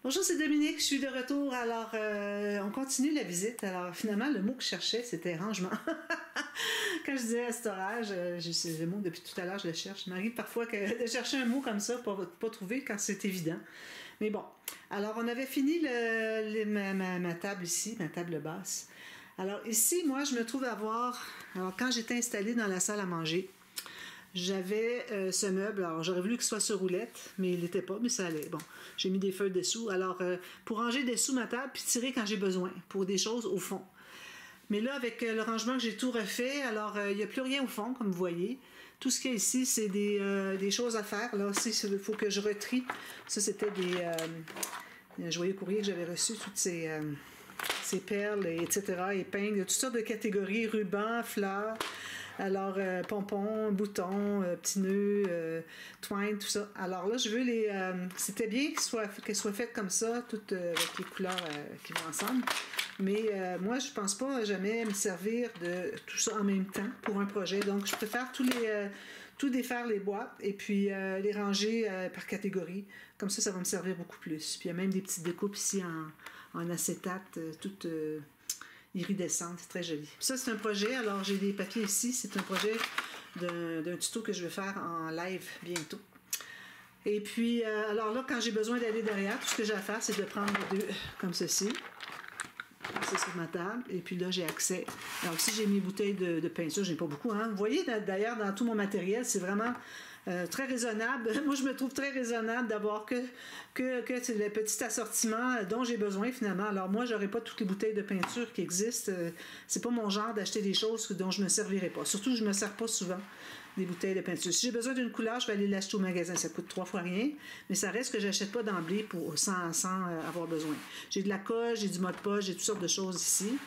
Bonjour, c'est Dominique, je suis de retour. Alors, on continue la visite. Alors, finalement, le mot que je cherchais, c'était rangement. Quand je disais storage, le mot depuis tout à l'heure, je le cherche. Il m'arrive parfois de chercher un mot comme ça pour ne pas trouver quand c'est évident. Mais bon, alors on avait fini ma table ici, ma table basse. Alors ici, moi, je me trouve avoir... Alors, quand j'étais installée dans la salle à manger, j'avais ce meuble, alors j'aurais voulu qu'il soit sur roulette, mais il n'était pas, mais ça allait. Bon, j'ai mis des feuilles dessous. Alors, pour ranger dessous ma table, puis tirer quand j'ai besoin, pour des choses au fond. Mais là, avec le rangement que j'ai tout refait, alors il n'y a plus rien au fond, comme vous voyez. Tout ce qu'il y a ici, c'est des choses à faire. Là aussi, il faut que je retrie. Ça, c'était des joyeux courriers que j'avais reçus, toutes ces perles, etc., épingles, toutes sortes de catégories, rubans, fleurs. Alors, pompons, boutons, petits nœuds, twine, tout ça. Alors là, je veux c'était bien qu'elles soient faites comme ça, toutes avec les couleurs qui vont ensemble. Mais moi, je pense pas jamais me servir de tout ça en même temps pour un projet. Donc, je préfère tout défaire les boîtes et puis les ranger par catégorie. Comme ça va me servir beaucoup plus. Puis il y a même des petites découpes ici en acétate, toutes... iridescente, c'est très joli. Ça, c'est un projet. Alors, j'ai des papiers ici. C'est un projet d'un tuto que je vais faire en live bientôt. Et puis, alors là, quand j'ai besoin d'aller derrière, tout ce que j'ai à faire, c'est de prendre les deux comme ceci. C'est sur ma table. Et puis là, j'ai accès. Alors, ici, j'ai mes bouteilles de peinture. J'ai pas beaucoup, hein. Vous voyez, d'ailleurs, dans tout mon matériel, c'est vraiment... très raisonnable. Moi, je me trouve très raisonnable d'avoir que c'est le petit assortiment dont j'ai besoin finalement. Alors moi, j'aurais pas toutes les bouteilles de peinture qui existent. C'est pas mon genre d'acheter des choses dont je me servirais pas. Surtout, je me sers pas souvent des bouteilles de peinture. Si j'ai besoin d'une couleur, je vais aller l'acheter au magasin. Ça coûte 3 fois rien, mais ça reste que j'achète pas d'emblée sans avoir besoin. J'ai de la colle, j'ai du Mod Podge, j'ai toutes sortes de choses ici.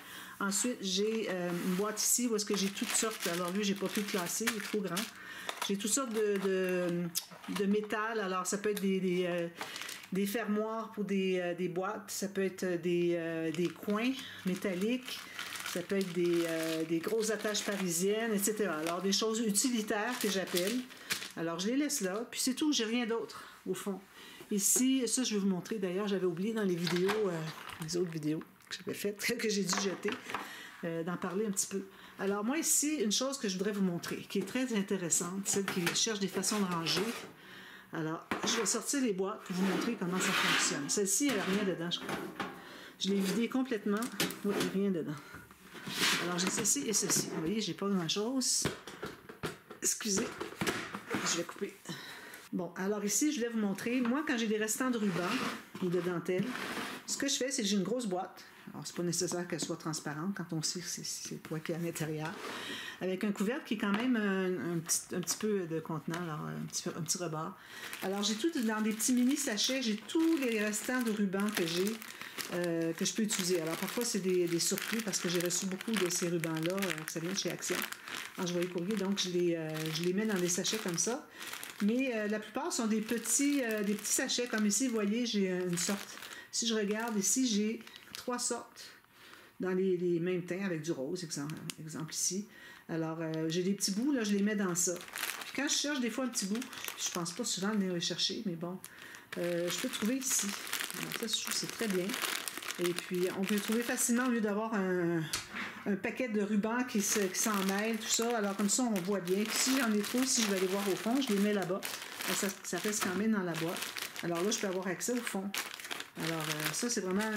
Ensuite, j'ai une boîte ici où est-ce que j'ai toutes sortes. Alors lui, j'ai pas pu le classer, il est trop grand. J'ai toutes sortes de métal. Alors, ça peut être des fermoirs pour des boîtes. Ça peut être des coins métalliques. Ça peut être des grosses attaches parisiennes, etc. Alors, des choses utilitaires que j'appelle. Alors, je les laisse là. Puis, c'est tout. J'ai rien d'autre, au fond. Ici, ça, je vais vous montrer. D'ailleurs, j'avais oublié dans les vidéos, les autres vidéos que j'avais faites, que j'ai dû jeter. D'en parler un petit peu. Alors moi ici, une chose que je voudrais vous montrer, qui est très intéressante, celle qui cherche des façons de ranger. Alors, je vais sortir les boîtes pour vous montrer comment ça fonctionne. Celle-ci, elle n'a rien dedans, je crois. Je l'ai vidée complètement. Oui, il n'y a rien dedans. Alors, j'ai ceci et ceci. Vous voyez, j'ai pas grand-chose. Excusez. Je vais couper. Bon, alors ici, je voulais vous montrer. Moi, quand j'ai des restants de ruban et de dentelle, ce que je fais, c'est que j'ai une grosse boîte. Alors, c'est pas nécessaire qu'elle soit transparente quand on sait que c'est quoi qu'il y a à l'intérieur. Avec un couvercle qui est quand même un petit peu de contenant, alors un petit rebord. Alors, j'ai tout dans des petits mini sachets. J'ai tous les restants de ruban que j'ai, que je peux utiliser. Alors, parfois, c'est des surplus parce que j'ai reçu beaucoup de ces rubans-là, que ça vient de chez Action, en joyeux courrier. Donc, je les mets dans des sachets comme ça. Mais la plupart sont des petits sachets. Comme ici, vous voyez, j'ai une sorte. Si je regarde ici, j'ai 3 sortes dans les mêmes teints avec du rose, exemple ici. Alors, j'ai des petits bouts, là, je les mets dans ça. Puis quand je cherche des fois un petit bout, je pense pas souvent venir les chercher, mais bon, je peux trouver ici. Alors, ça, je trouve que c'est très bien. Et puis, on peut le trouver facilement au lieu d'avoir un paquet de rubans qui s'en mêlent, tout ça. Alors, comme ça, on voit bien. Puis, si j'en ai trop, si je vais aller voir au fond, je les mets là-bas. Ça reste quand même dans la boîte. Alors là, je peux avoir accès au fond. Alors, ça, c'est vraiment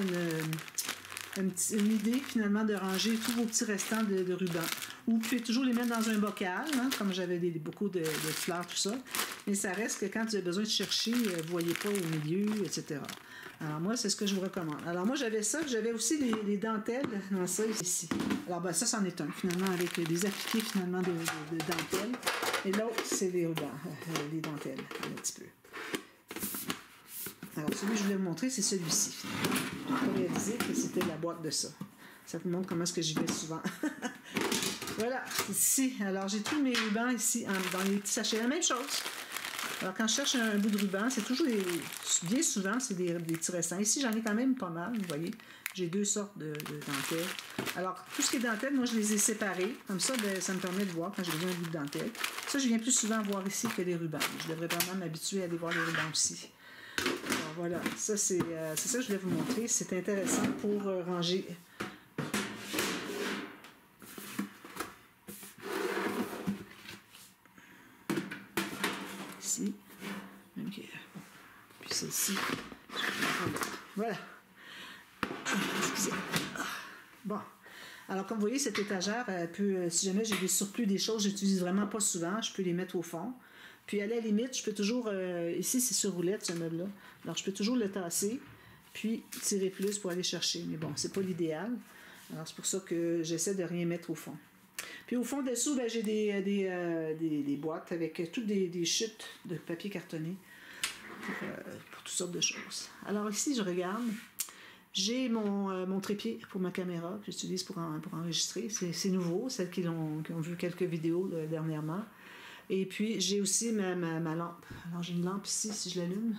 une idée, finalement, de ranger tous vos petits restants de rubans. Ou vous pouvez toujours les mettre dans un bocal, hein, comme j'avais beaucoup de fleurs, tout ça. Mais ça reste que quand vous avez besoin de chercher, vous ne voyez pas au milieu, etc. Alors, moi, c'est ce que je vous recommande. Alors, moi, j'avais ça. J'avais aussi les dentelles dans ça, ici. Alors, ben, ça, c'en est un, finalement, avec des appliqués, finalement, de dentelles. Et l'autre, c'est les rubans, les dentelles, un petit peu. Alors, celui que je voulais vous montrer, c'est celui-ci. Je n'ai pas réalisé que c'était la boîte de ça. Ça vous montre comment est-ce que j'y vais souvent. Voilà, ici. Alors, j'ai tous mes rubans ici, dans les petits sachets. La même chose. Alors, quand je cherche un bout de ruban, c'est toujours bien souvent, c'est des petits restants. Ici, j'en ai quand même pas mal, vous voyez. J'ai 2 sortes de dentelles. Alors, tout ce qui est dentelle, moi, je les ai séparés. Comme ça, ben, ça me permet de voir quand j'ai besoin d'un bout de dentelle. Ça, je viens plus souvent voir ici que les rubans. Je devrais vraiment m'habituer à aller voir les rubans aussi. Alors, voilà, ça c'est ça que je voulais vous montrer. C'est intéressant pour ranger. Ici. OK. Puis celle-ci. Voilà. Excusez. Bon. Alors, comme vous voyez, cette étagère, si jamais j'ai des surplus des choses, j'utilise vraiment pas souvent, je peux les mettre au fond. Puis à la limite, je peux toujours, ici c'est sur roulette ce meuble-là, alors je peux toujours le tasser, puis tirer plus pour aller chercher. Mais bon, c'est pas l'idéal. Alors c'est pour ça que j'essaie de rien mettre au fond. Puis au fond dessous, ben, j'ai des boîtes avec toutes des chutes de papier cartonné pour toutes sortes de choses. Alors ici, je regarde. J'ai mon trépied pour ma caméra que j'utilise pour enregistrer. C'est nouveau, celles qui ont vu quelques vidéos dernièrement. Et puis, j'ai aussi ma lampe. Alors, j'ai une lampe ici, si je l'allume.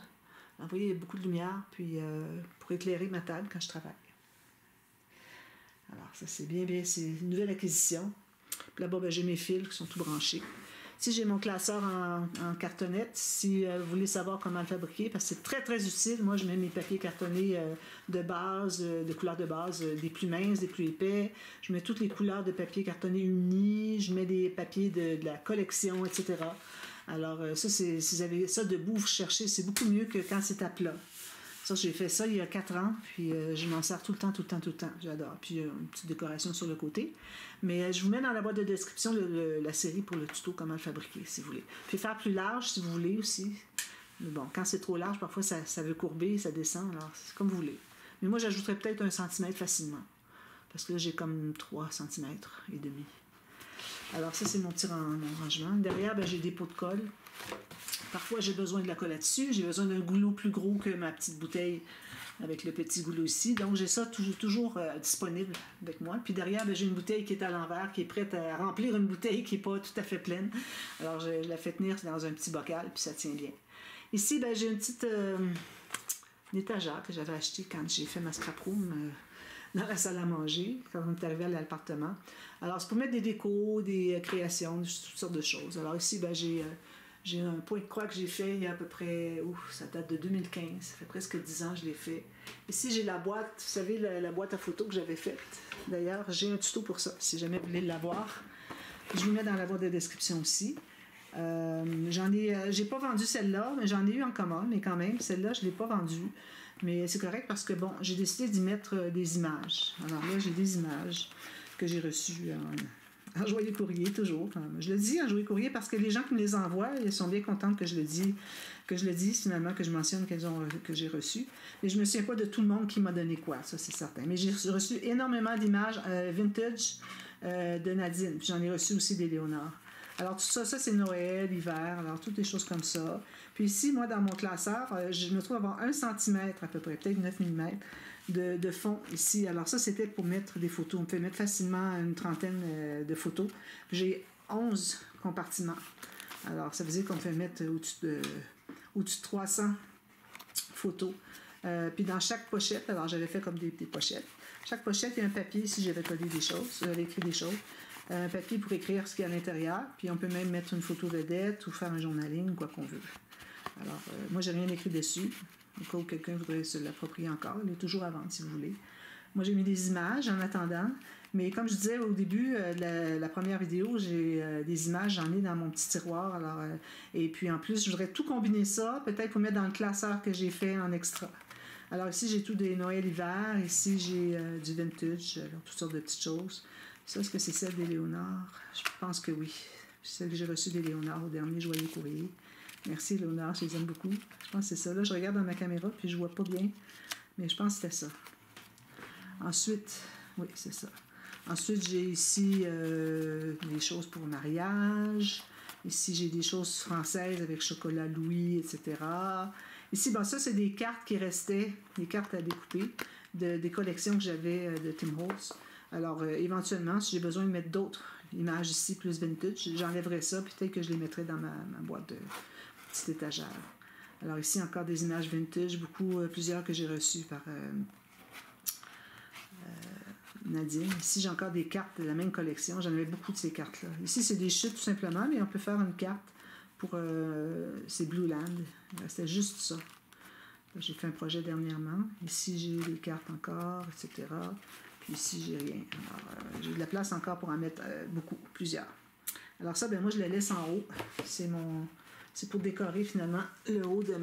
Vous voyez, il y a beaucoup de lumière, puis pour éclairer ma table quand je travaille. Alors, ça, c'est c'est une nouvelle acquisition. Puis là-bas, ben, j'ai mes fils qui sont tout branchés. Ici, j'ai mon classeur en cartonnette. Si vous voulez savoir comment le fabriquer, parce que c'est très, très utile. Moi, je mets mes papiers cartonnés de base, de couleurs de base, des plus minces, des plus épais. Je mets toutes les couleurs de papier cartonné unis. Je mets des papiers de la collection, etc. Alors, ça, si vous avez ça debout, vous cherchez, c'est beaucoup mieux que quand c'est à plat. Ça, j'ai fait ça il y a 4 ans, puis je m'en sers tout le temps. J'adore. Puis une petite décoration sur le côté. Mais je vous mets dans la boîte de description la série pour le tuto comment le fabriquer, si vous voulez. Puis faire plus large, si vous voulez aussi. Mais bon, quand c'est trop large, parfois ça veut courber, ça descend, alors c'est comme vous voulez. Mais moi, j'ajouterais peut-être 1 cm facilement. Parce que là, j'ai comme 3 cm et demi. Alors ça, c'est mon petit rangement. Derrière, ben, j'ai des pots de colle. Parfois, j'ai besoin de la colle là-dessus. J'ai besoin d'un goulot plus gros que ma petite bouteille avec le petit goulot ici. Donc, j'ai ça toujours disponible avec moi. Puis derrière, ben, j'ai une bouteille qui est à l'envers, qui est prête à remplir une bouteille qui n'est pas tout à fait pleine. Alors, je la fais tenir dans un petit bocal, puis ça tient bien. Ici, ben, j'ai une petite une étagère que j'avais achetée quand j'ai fait ma scrap room dans la salle à manger, quand on est arrivé à l'appartement. Alors, c'est pour mettre des décos, des créations, toutes sortes de choses. Alors ici, ben, j'ai un point de croix que j'ai fait il y a à peu près, ça date de 2015, ça fait presque 10 ans que je l'ai fait. Ici, j'ai la boîte, vous savez, la boîte à photos que j'avais faite. D'ailleurs, j'ai un tuto pour ça, si jamais vous voulez l'avoir. Je vous mets dans la boîte de description aussi. J'ai pas vendu celle-là, mais j'en ai eu en commande, mais quand même, celle-là, je ne l'ai pas vendue. Mais c'est correct parce que, bon, j'ai décidé d'y mettre des images. Alors là, j'ai des images que j'ai reçues en joyeux courrier, toujours. Je le dis en joyeux courrier parce que les gens qui me les envoient, ils sont bien contents que je le dise finalement, que je mentionne que j'ai reçues. Mais je ne me souviens pas de tout le monde qui m'a donné quoi, ça c'est certain. Mais j'ai reçu énormément d'images vintage de Nadine. Puis j'en ai reçu aussi des Léonard. Alors tout ça c'est Noël, hiver, alors toutes des choses comme ça. Puis ici, moi, dans mon classeur, je me trouve avoir 1 cm à peu près, peut-être 9 mm de fond ici. Alors ça, c'était pour mettre des photos. On peut mettre facilement une trentaine de photos. J'ai 11 compartiments. Alors ça veut dire qu'on peut mettre au-dessus de 300 photos. Puis dans chaque pochette, alors j'avais fait comme des pochettes. Chaque pochette, il y a un papier, ici j'avais collé des choses, j'avais écrit des choses. Un papier pour écrire ce qu'il y a à l'intérieur, puis on peut même mettre une photo vedette ou faire un journaling, quoi qu'on veut. Alors, moi, j'ai rien écrit dessus, au cas où quelqu'un voudrait se l'approprier encore. Il est toujours à vendre, si vous voulez. Moi, j'ai mis des images en attendant, mais comme je disais au début de la première vidéo, j'ai des images, j'en ai dans mon petit tiroir. Alors, et puis, en plus, je voudrais tout combiner ça, peut-être pour mettre dans le classeur que j'ai fait en extra. Alors, ici, j'ai tout des Noël-hiver. Ici, j'ai du vintage, alors, toutes sortes de petites choses. Ça, est-ce que c'est celle des Léonard? Je pense que oui. C'est celle que j'ai reçue des Léonard au dernier joyeux courrier. Merci Léonard, je les aime beaucoup. Je pense que c'est ça. Là, je regarde dans ma caméra puis je vois pas bien. Mais je pense que c'était ça. Ensuite, oui, c'est ça. Ensuite, j'ai ici des choses pour le mariage. Ici, j'ai des choses françaises avec chocolat Louis, etc. Ici, bon, ça, c'est des cartes qui restaient, des cartes à découper, des collections que j'avais de Tim Holtz. Alors, éventuellement, si j'ai besoin de mettre d'autres images ici, plus vintage, j'enlèverai ça, puis peut-être que je les mettrai dans ma boîte de petite étagère. Alors ici, encore des images vintage, plusieurs que j'ai reçues par Nadine. Ici, j'ai encore des cartes de la même collection. J'en avais beaucoup de ces cartes-là. Ici, c'est des chutes, tout simplement, mais on peut faire une carte pour... c'est Blue Land. C'était juste ça. J'ai fait un projet dernièrement. Ici, j'ai les cartes encore, etc. Puis ici, j'ai rien. Alors, j'ai de la place encore pour en mettre beaucoup, plusieurs. Alors ça, ben moi, je le laisse en haut. C'est pour décorer, finalement, le haut de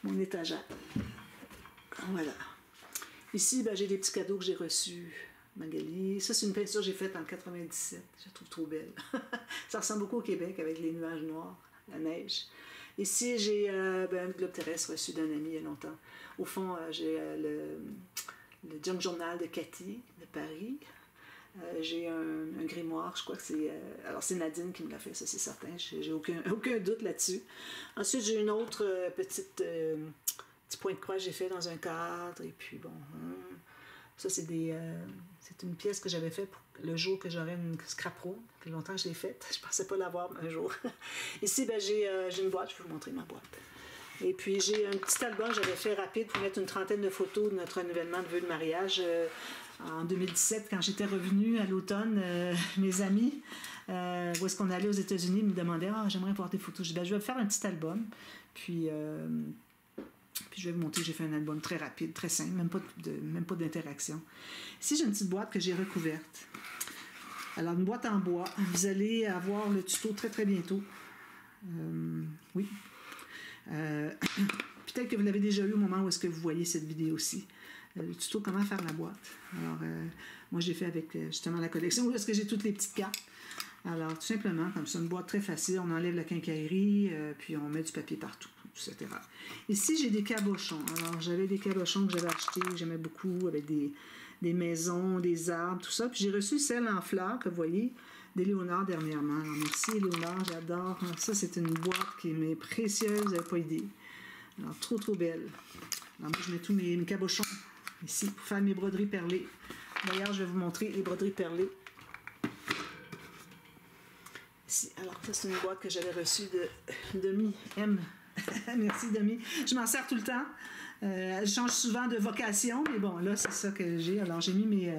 mon étagère. Voilà. Ici, ben, j'ai des petits cadeaux que j'ai reçus. Magali. Ça, c'est une peinture que j'ai faite en 97. Je la trouve trop belle. Ça ressemble beaucoup au Québec avec les nuages noirs, la neige. Ici, j'ai un globe terrestre reçu d'un ami il y a longtemps. Au fond, j'ai le Junk Journal de Cathy, de Paris. J'ai un grimoire, je crois que c'est... alors, c'est Nadine qui me l'a fait, ça, c'est certain. J'ai aucun doute là-dessus. Ensuite, j'ai une autre petit point de croix que j'ai fait dans un cadre. Et puis, bon... ça, c'est une pièce que j'avais faite le jour que j'aurais une scrap room. Ça fait longtemps que je l'ai faite. Je ne pensais pas l'avoir un jour. Ici, ben, j'ai une boîte. Je vais vous montrer ma boîte. Et puis, j'ai un petit album que j'avais fait rapide pour mettre une trentaine de photos de notre renouvellement de vœux de mariage. En 2017, quand j'étais revenue à l'automne, mes amis, où est-ce qu'on allait aux États-Unis, me demandaient « Ah, j'aimerais voir des photos. » Je dis « Je vais faire un petit album. » Puis je vais vous montrer que j'ai fait un album très rapide, très simple, même pas d'interaction. Ici, j'ai une petite boîte que j'ai recouverte. Alors, une boîte en bois. Vous allez avoir le tuto très, très bientôt. Oui. Peut-être que vous l'avez déjà eu au moment où est-ce que vous voyez cette vidéo-ci. Le tuto « Comment faire la boîte ». Alors, moi, j'ai fait avec justement la collection où est-ce que j'ai toutes les petites cartes. Alors, tout simplement, comme ça, une boîte très facile. On enlève la quincaillerie, puis on met du papier partout, etc. Ici, j'ai des cabochons. Alors, j'avais des cabochons que j'avais achetés, que j'aimais beaucoup, avec des maisons, des arbres, tout ça. Puis j'ai reçu celle en fleurs, que vous voyez, d'Éléonore dernièrement. Alors, merci Éléonore, j'adore. Ça, c'est une boîte qui m'est précieuse, vous n'avez pas idée. Alors, trop, trop belle. Alors, moi, je mets tous mes cabochons ici pour faire mes broderies perlées. D'ailleurs, je vais vous montrer les broderies perlées. Ici. Alors, ça, c'est une boîte que j'avais reçue de Demi M. Merci, Demi. Je m'en sers tout le temps. Je change souvent de vocation, mais bon, là, c'est ça que j'ai. Alors, j'ai mis mes...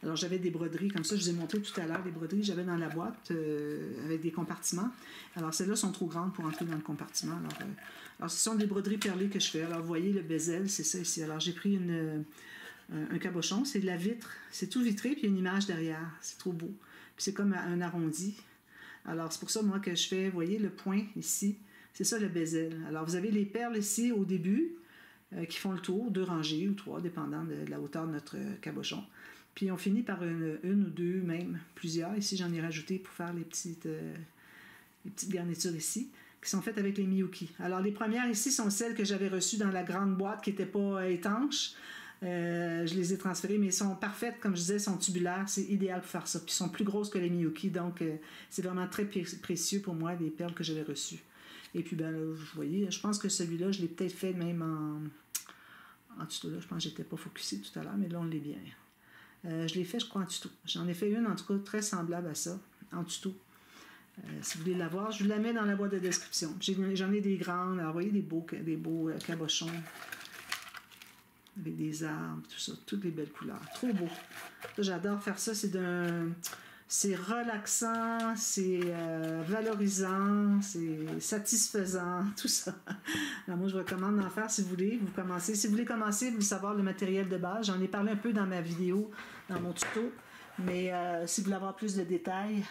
alors, j'avais des broderies, comme ça, je vous ai montré tout à l'heure, des broderies que j'avais dans la boîte avec des compartiments. Alors, celles-là sont trop grandes pour entrer dans le compartiment. Alors, ce sont des broderies perlées que je fais. Alors, vous voyez, le bezel, c'est ça ici. Alors, j'ai pris un cabochon, c'est de la vitre. C'est tout vitré, puis il y a une image derrière. C'est trop beau. Puis c'est comme un arrondi. Alors, c'est pour ça, moi, que je fais, vous voyez, le point ici. C'est ça, le bezel. Alors, vous avez les perles ici au début qui font le tour, 2 rangées ou 3, dépendant de la hauteur de notre cabochon. Puis, on finit par une ou deux, même plusieurs. Ici, j'en ai rajouté pour faire les petites garnitures ici, qui sont faites avec les Miyuki. Alors, les premières ici sont celles que j'avais reçues dans la grande boîte qui n'était pas étanche. Je les ai transférées, mais elles sont parfaites, comme je disais, elles sont tubulaires, c'est idéal pour faire ça. Puis elles sont plus grosses que les Miyuki, donc c'est vraiment très précieux pour moi, les perles que j'avais reçues. Et puis, ben là, vous voyez, je pense que celui-là, je l'ai peut-être fait même en tuto. Là, je pense que j'étais pas focusée tout à l'heure, mais là, on l'est bien. Je l'ai fait, je crois, en tuto. J'en ai fait une, en tout cas, très semblable à ça, en tuto. Si vous voulez la voir, je vous la mets dans la boîte de description. J'en ai des grandes, alors vous voyez, des beaux cabochons. Avec des arbres, tout ça, toutes les belles couleurs. Trop beau. J'adore faire ça. C'est relaxant, c'est valorisant, c'est satisfaisant, tout ça. Alors moi, je vous recommande d'en faire si vous voulez. Si vous voulez commencer, vous voulez savoir le matériel de base. J'en ai parlé un peu dans ma vidéo, dans mon tuto. Mais si vous voulez avoir plus de détails,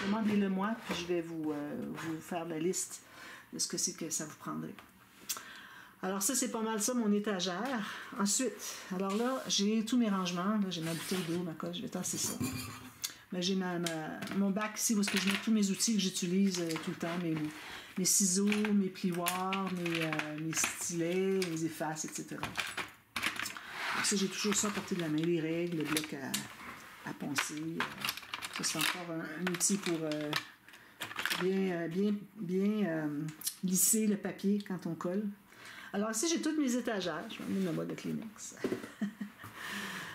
demandez-le moi, puis je vais vous faire la liste de ce que c'est que ça vous prendrait. Alors ça, c'est pas mal ça, mon étagère. Ensuite, alors là, j'ai tous mes rangements. Là, j'ai ma bouteille d'eau, ma coche, je vais tasser ça. Mais j'ai mon bac ici où est-ce que je mets tous mes outils que j'utilise tout le temps. Mes ciseaux, mes plioirs, mes stylets, mes effaces, etc. Donc ça, j'ai toujours ça à portée de la main. Les règles, le bloc à poncer. Ça, c'est encore un outil pour bien lisser le papier quand on colle. Alors ici, j'ai toutes mes étagères. Je vais mettre ma boîte de Kleenex.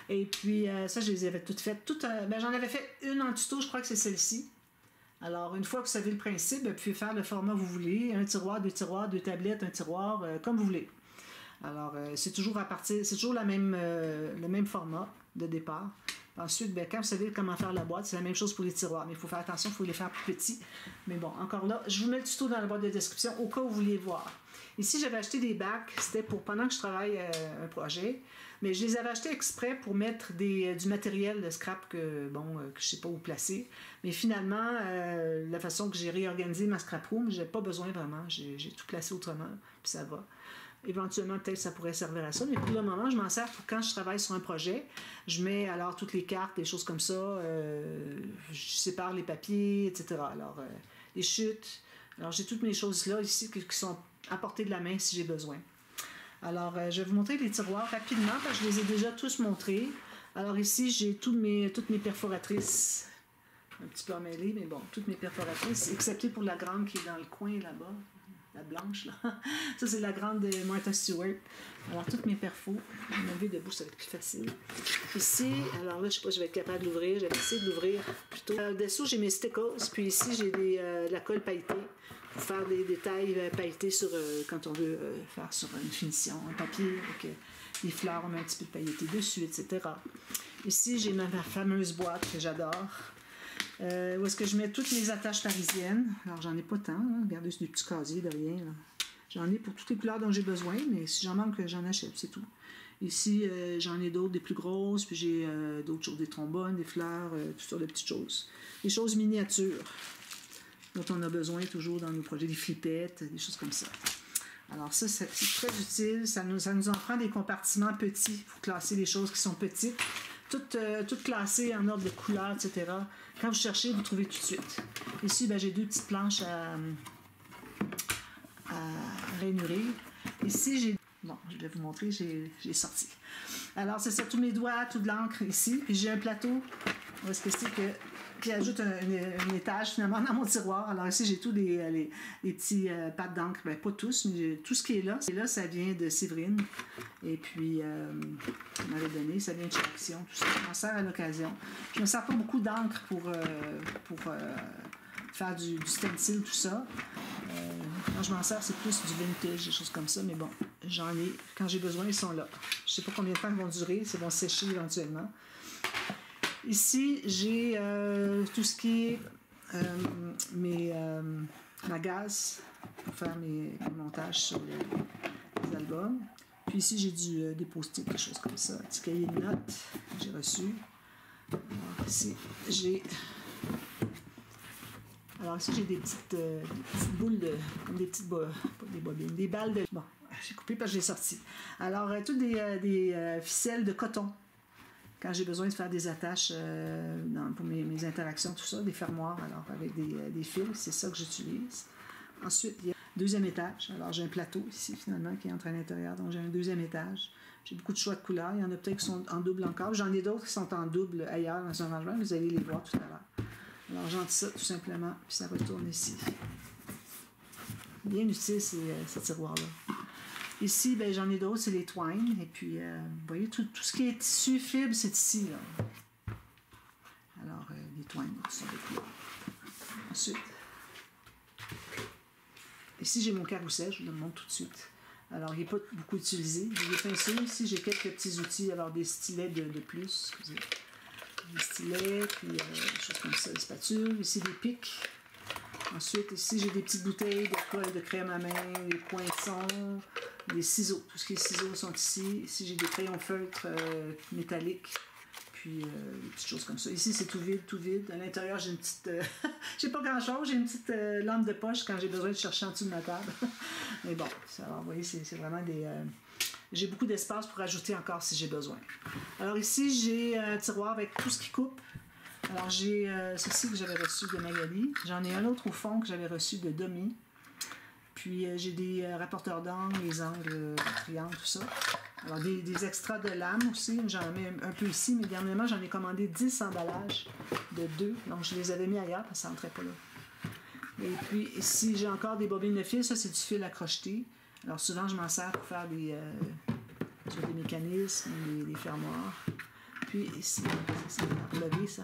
Et puis, ça, je les avais toutes faites. J'en avais fait une en tuto, je crois que c'est celle-ci. Alors, une fois que vous savez le principe, vous pouvez faire le format que vous voulez. Un tiroir, deux tablettes, un tiroir, comme vous voulez. Alors, c'est toujours le même format de départ. Ensuite, quand vous savez comment faire la boîte, c'est la même chose pour les tiroirs. Mais il faut faire attention, il faut les faire plus petits. Mais bon, encore là, je vous mets le tuto dans la boîte de description au cas où vous voulez voir. Ici, j'avais acheté des bacs, c'était pour pendant que je travaille un projet, mais je les avais achetés exprès pour mettre du matériel de scrap que je ne sais pas où placer. Mais finalement, la façon que j'ai réorganisé ma scrap room, je n'ai pas besoin vraiment. J'ai tout placé autrement, puis ça va. Éventuellement, peut-être ça pourrait servir à ça, mais pour le moment, je m'en sers pour quand je travaille sur un projet. Je mets alors toutes les cartes, des choses comme ça, je sépare les papiers, etc. Alors, les chutes. Alors, j'ai toutes mes choses là ici qui sont à portée de la main si j'ai besoin. Alors, je vais vous montrer les tiroirs rapidement parce que je les ai déjà tous montrés. Alors ici, j'ai toutes mes perforatrices. Un petit peu emmêlées, mais bon, toutes mes perforatrices, excepté pour la grande qui est dans le coin là-bas. La blanche, là. Ça, c'est la grande de Martha Stewart. Alors, toutes mes perfos. Je vais me lever debout, ça va être plus facile. Ici, alors là, je ne sais pas si je vais être capable de l'ouvrir. J'avais essayé de l'ouvrir plutôt. Dessous, j'ai mes stickers. Puis ici, j'ai de la colle pailletée pour faire des détails pailletés sur, quand on veut faire sur une finition, un papier avec des fleurs, on met un petit peu de pailleté dessus, etc. Ici, j'ai ma fameuse boîte que j'adore. Où est-ce que je mets toutes mes attaches parisiennes. Alors, j'en ai pas tant. Hein. Regardez, c'est des petits casiers de rien. J'en ai pour toutes les couleurs dont j'ai besoin, mais si j'en manque, j'en achète, c'est tout. Ici, j'en ai d'autres, des plus grosses, puis j'ai d'autres choses, des trombones, des fleurs, toutes sortes de petites choses. Des choses miniatures dont on a besoin toujours dans nos projets, des flippettes, des choses comme ça. Alors ça, c'est très utile. Ça nous en prend des compartiments petits pour classer les choses qui sont petites. Toutes classées en ordre de couleur, etc. Quand vous cherchez, vous trouvez tout de suite. Ici, j'ai deux petites planches à rainurer. Ici, j'ai... Bon, je vais vous montrer, j'ai sorti. Alors, c'est ça, tous mes doigts, tout de l'encre ici. Puis j'ai un plateau, où est-ce que c'est qui ajoute un étage finalement dans mon tiroir. Alors ici, j'ai tous les petits pattes d'encre. Ben, pas tous, mais tout ce qui est là. Et là, ça vient de Séverine. Et puis, elle m'avait donné, ça vient de chez Action, tout ça. Je m'en sers à l'occasion. Je ne me sers pas beaucoup d'encre pour faire du stencil, tout ça. Quand je m'en sers, c'est plus du vintage, des choses comme ça. Mais bon, j'en ai. Quand j'ai besoin, ils sont là. Je ne sais pas combien de temps ils vont durer. Ils vont sécher éventuellement. Ici, j'ai tout ce qui est ma gaze pour faire mes montages sur les albums. Puis ici, j'ai des post-it, des choses comme ça. Un petit cahier de notes que j'ai reçu. Alors ici, j'ai des petites boules comme des petites des bobines, des balles de... Bon, j'ai coupé parce que je l'ai sorti. Alors, toutes des ficelles de coton. Quand j'ai besoin de faire des attaches pour mes interactions, tout ça, des fermoirs, alors avec des fils, c'est ça que j'utilise. Ensuite, il y a un deuxième étage. Alors, j'ai un plateau ici, finalement, qui entre à l'intérieur. Donc, j'ai un deuxième étage. J'ai beaucoup de choix de couleurs. Il y en a peut-être qui sont en double encore. J'en ai d'autres qui sont en double ailleurs dans un rangement. Vous allez les voir tout à l'heure. Alors, j'en dis ça, tout simplement, puis ça retourne ici. Bien utile, ces tiroirs-là. Ici, j'en ai d'autres, c'est les twines. Et puis, vous voyez, tout ce qui est tissu, fibre, c'est ici. Là. Alors, les twines, tout ça, des couleurs. Ensuite, ici, j'ai mon carrousel, je vous le montre tout de suite. Alors, il n'est pas beaucoup utilisé. J'ai des pinceaux. Ici, j'ai quelques petits outils. Alors, des stylets de plus. Excusez. Des stylets, puis des choses comme ça, des spatules. Ici, des pics. Ensuite, ici, j'ai des petites bouteilles de colle de crème à main, des poinçons, des ciseaux. Tout ce qui est ciseaux sont ici. Ici, j'ai des crayons feutres métalliques. Puis, des petites choses comme ça. Ici, c'est tout vide, tout vide. À l'intérieur, j'ai une petite... j'ai pas grand-chose. J'ai une petite lampe de poche quand j'ai besoin de chercher en dessous de ma table. Mais bon, alors, vous voyez, c'est vraiment des... j'ai beaucoup d'espace pour ajouter encore si j'ai besoin. Alors ici, j'ai un tiroir avec tout ce qui coupe. Alors, j'ai ceci que j'avais reçu de Magali. J'en ai un autre au fond que j'avais reçu de Domi. Puis, j'ai des rapporteurs d'angles, les angles triangles, tout ça. Alors, des extras de lames aussi. J'en mets un peu ici, mais dernièrement, j'en ai commandé 10 emballages de 2. Donc, je les avais mis ailleurs parce que ça n'entrait pas là. Et puis, ici, j'ai encore des bobines de fil. Ça, c'est du fil à crocheter. Alors, souvent, je m'en sers pour faire des mécanismes, des fermoirs. Puis, ici, c'est pour lever ça.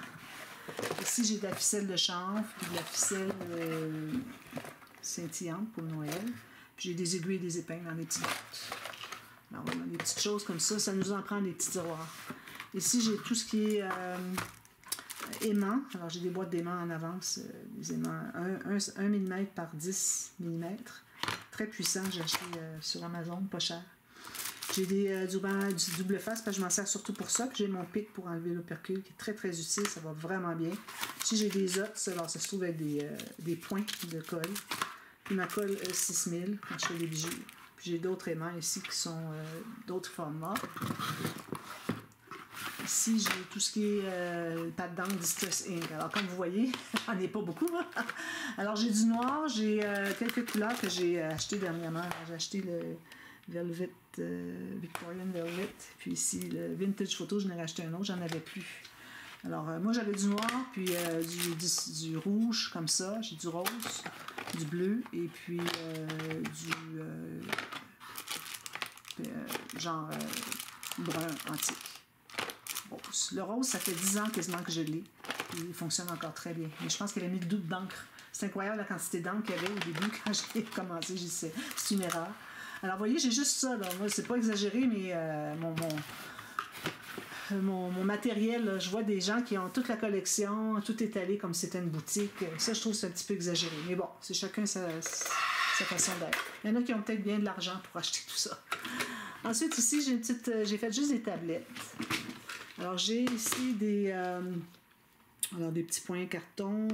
Ici, j'ai de la ficelle de chanvre, puis de la ficelle scintillante pour Noël. Puis j'ai des aiguilles et des épingles dans les petits bottes. Alors voilà, des petites choses comme ça, ça nous en prend des petits tiroirs. Ici, j'ai tout ce qui est aimant. Alors j'ai des boîtes d'aimants en avance, des aimants 1 mm par 10 mm. très puissant, j'ai acheté sur Amazon, pas cher. J'ai du ruban du double face, parce que je m'en sers surtout pour ça. Puis j'ai mon pic pour enlever l'opercule, qui est très très utile, ça va vraiment bien. Ici j'ai des os, alors ça se trouve avec des points de colle. Puis ma colle 6000 quand je fais des bijoux. Puis j'ai d'autres aimants ici qui sont d'autres formats. Ici, j'ai tout ce qui est pâte d'encre Distress Ink. Alors, comme vous voyez, j'en ai pas beaucoup. Hein? Alors, j'ai du noir, j'ai quelques couleurs que j'ai achetées dernièrement. J'ai acheté le Velvet, Victorian Velvet. Puis ici, le Vintage Photo, je n'ai racheté un autre, j'en avais plus. Alors, moi, j'avais du noir, puis du rouge, comme ça. J'ai du rose, du bleu, et puis genre brun antique. Rose. Le rose, ça fait 10 ans quasiment que je l'ai. Il fonctionne encore très bien. Mais je pense qu'il avait mis le double d'encre. C'est incroyable la quantité d'encre qu'il y avait au début quand j'ai commencé. J'ai dit, c'est une erreur. Alors, vous voyez, j'ai juste ça. Là. Moi, c'est pas exagéré, mais mon matériel, là, je vois des gens qui ont toute la collection, tout étalé comme si c'était une boutique. Ça, je trouve que c'est un petit peu exagéré. Mais bon, c'est chacun sa façon d'être. Il y en a qui ont peut-être bien de l'argent pour acheter tout ça. Ensuite, ici, j'ai fait juste des tablettes. Alors, j'ai ici des petits points carton,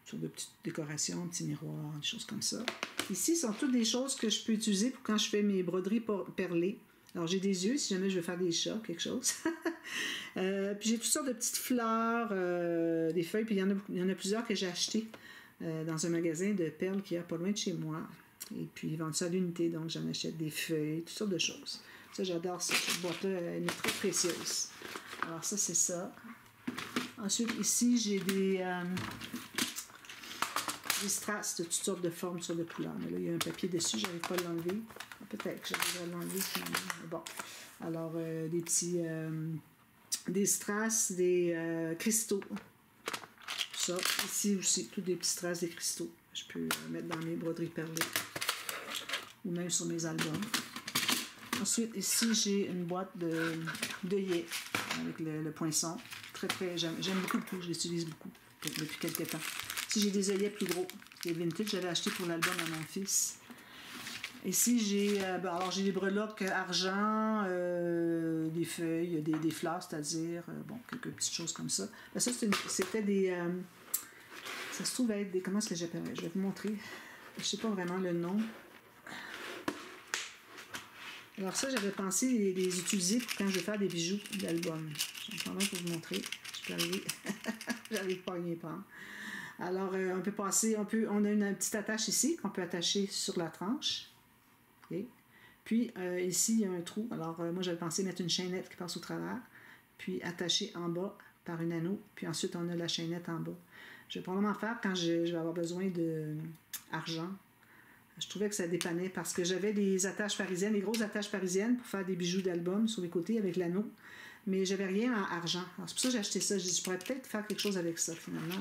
sur de petites décorations, petits miroirs, des choses comme ça. Ici, ce sont toutes des choses que je peux utiliser pour quand je fais mes broderies perlées. Alors, j'ai des yeux, si jamais je veux faire des chats, quelque chose. Puis, j'ai toutes sortes de petites fleurs, des feuilles, puis il y en a plusieurs que j'ai achetées dans un magasin de perles qui est pas loin de chez moi. Et puis, ils vendent ça à l'unité, donc j'en achète des feuilles, toutes sortes de choses. Ça, j'adore ça. Cette boîte-là, elle est très précieuse. Alors, ça, c'est ça. Ensuite, ici, j'ai des strass de toutes sortes de formes, sur de couleurs. Mais là, il y a un papier dessus, je n'arrive pas à l'enlever. Peut-être que j'arriverai à l'enlever finalement. Mais bon. Alors, des petits... des strass, des cristaux. Ça. Ici aussi, tous des petits strass, des cristaux. Je peux mettre dans mes broderies perlées. Ou même sur mes albums. Ensuite, ici, j'ai une boîte d'œillets avec le poinçon. Très, très, j'aime beaucoup le coup, je l'utilise beaucoup depuis quelques temps. Ici, j'ai des œillets plus gros. Des vintage, j'avais acheté pour l'album à mon fils. Ici, j'ai des breloques argent, des feuilles, des fleurs, c'est-à-dire, quelques petites choses comme ça. Ben, ça, c'était des... ça se trouve être des... Comment est-ce que j'appellerais? Je vais vous montrer. Je ne sais pas vraiment le nom. Alors ça, j'avais pensé les utiliser pour quand je vais faire des bijoux d'album. Je vais en prendre un pour vous montrer. Je peux arriver. J'arrive pas à rien prendre. Alors, on peut passer, on a une petite attache ici qu'on peut attacher sur la tranche. Okay. Puis, ici, il y a un trou. Alors, moi, j'avais pensé mettre une chaînette qui passe au travers, puis attacher en bas par une anneau. Puis ensuite, on a la chaînette en bas. Je vais probablement faire quand je vais avoir besoin d'argent. Je trouvais que ça dépannait parce que j'avais des attaches parisiennes, des grosses attaches parisiennes pour faire des bijoux d'album sur les côtés avec l'anneau, mais j'avais rien en argent. Alors c'est pour ça que j'ai acheté ça. Je dis, je pourrais peut-être faire quelque chose avec ça finalement.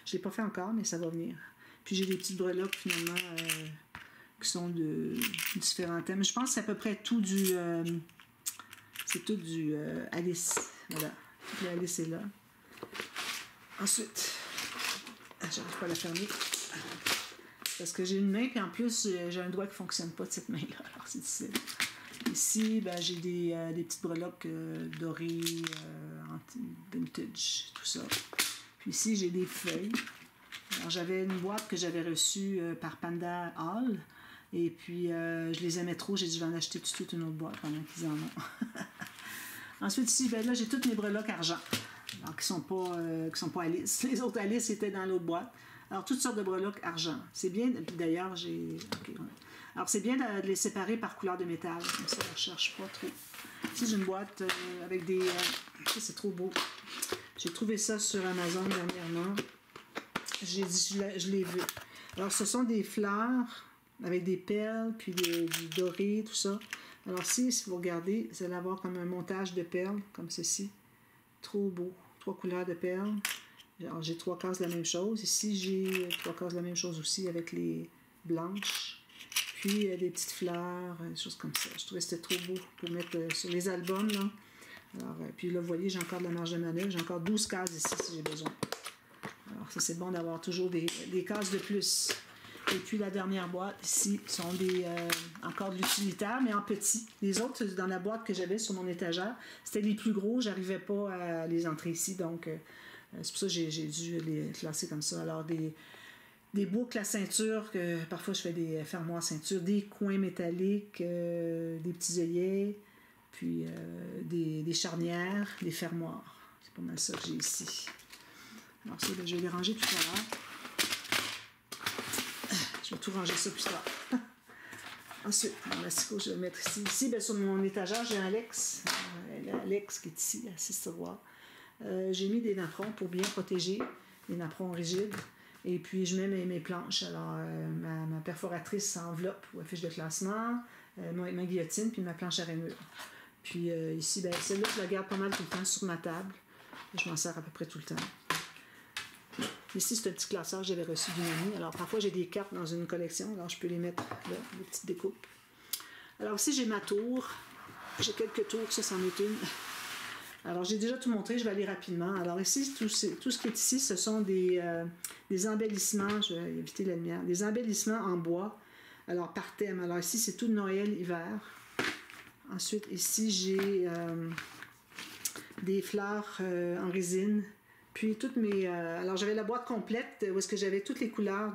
Je ne l'ai pas fait encore, mais ça va venir. Puis j'ai des petites breloques finalement qui sont de différents thèmes. Je pense que c'est à peu près tout du... c'est tout du Alice. Voilà. Toute l'Alice est là. Ensuite, j'arrive pas à la fermer. Parce que j'ai une main, puis en plus, j'ai un doigt qui ne fonctionne pas de cette main-là. Alors, c'est difficile. Ici, j'ai des petites breloques dorées, vintage, tout ça. Puis ici, j'ai des feuilles. Alors, j'avais une boîte que j'avais reçue par Panda Hall. Et puis, je les aimais trop. J'ai dû en acheter tout de suite une autre boîte pendant qu'ils en ont. Ensuite, ici, là, j'ai toutes mes breloques argent. Alors, qui sont pas Alice. Les autres Alice étaient dans l'autre boîte. Alors, toutes sortes de breloques argent. C'est bien, d'ailleurs, j'ai... Okay, ouais. Alors, c'est bien de les séparer par couleur de métal. Comme ça, on ne cherche pas trop. Ici, j'ai une boîte avec des... ça, c'est trop beau. J'ai trouvé ça sur Amazon dernièrement. J'ai dit, je l'ai vu. Alors, ce sont des fleurs avec des perles, puis du doré, tout ça. Alors, si vous regardez, vous allez avoir comme un montage de perles, comme ceci. Trop beau. 3 couleurs de perles. Alors, j'ai 3 cases de la même chose. Ici, j'ai 3 cases de la même chose aussi avec les blanches. Puis, des petites fleurs, des choses comme ça. Je trouvais que c'était trop beau pour mettre sur les albums, là. Alors, puis là, vous voyez, j'ai encore de la marge de manœuvre. J'ai encore 12 cases ici, si j'ai besoin. Alors, ça, c'est bon d'avoir toujours des cases de plus. Et puis la dernière boîte ici sont encore de l'utilitaire, mais en petit. Les autres, dans la boîte que j'avais sur mon étagère, c'était les plus gros, j'arrivais pas à les entrer ici, donc c'est pour ça que j'ai dû les classer comme ça. Alors des boucles à ceinture, que parfois je fais des fermoirs à ceinture, des coins métalliques, des petits œillets, puis des charnières, des fermoirs. C'est pas mal ça que j'ai ici. Alors ça, je vais les ranger tout à l'heure. Je vais tout ranger ça plus tard. Ensuite, mon asticot, je vais le mettre ici. Ici, bien, sur mon étagère, j'ai un Lex. Lex qui est ici, à 6 tiroirs. J'ai mis des napperons pour bien protéger, des napperons rigides. Et puis, je mets mes planches. Alors, ma perforatrice enveloppe ou affiche de classement, ma guillotine, puis ma planche à rainure. Puis ici, bien, celle-là, je la garde pas mal tout le temps sur ma table. Je m'en sers à peu près tout le temps. Ici, c'est un petit classeur que j'avais reçu d'une amie. Alors, parfois, j'ai des cartes dans une collection. Alors, je peux les mettre là, des petites découpes. Alors, ici, j'ai ma tour. J'ai quelques tours, ça, c'en est une. Alors, j'ai déjà tout montré, je vais aller rapidement. Alors, ici, tout ce qui est ici, ce sont des embellissements. Je vais éviter la lumière. Des embellissements en bois. Alors, par thème. Alors, ici, c'est tout Noël, hiver. Ensuite, ici, j'ai des fleurs en résine. Puis toutes mes... alors j'avais la boîte complète où est-ce que j'avais toutes les couleurs